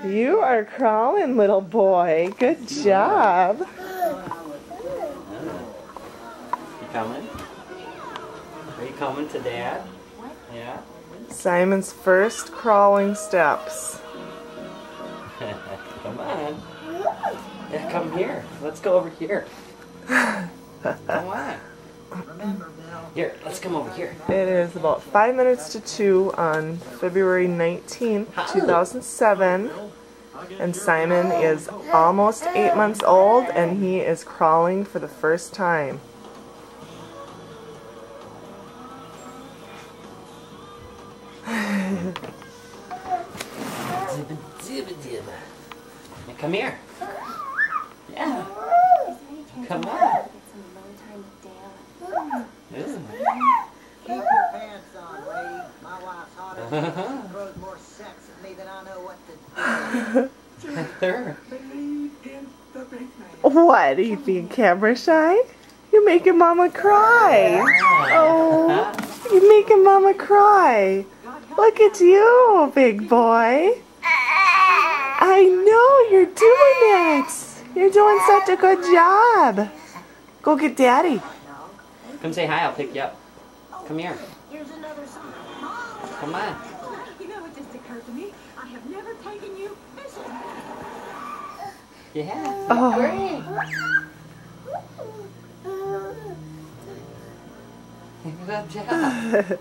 You are crawling, little boy. Good job. You coming? Are you coming to Dad? Yeah. Simon's first crawling steps. Come on. Yeah, come here. Let's go over here. Come on. Here, let's come over here. It is about 5 minutes to 2 on February 19th, 2007. And Simon is almost 8 months old and he is crawling for the first time. Now come here. Yeah. Come on. Keep your pants on, lady. My wife's hotter. She throws more sex at me than I know what to do. There. What, are you being camera shy? You're making Mama cry. Oh, you're making Mama cry. Look at you, big boy. I know, you're doing it. You're doing such a good job. Go get Daddy. Come say hi, I'll pick you up. Come here. Here's another song. Come on. You know, it just occurred to me, I have never taken you fishing. Yeah. Oh. Great. Good job.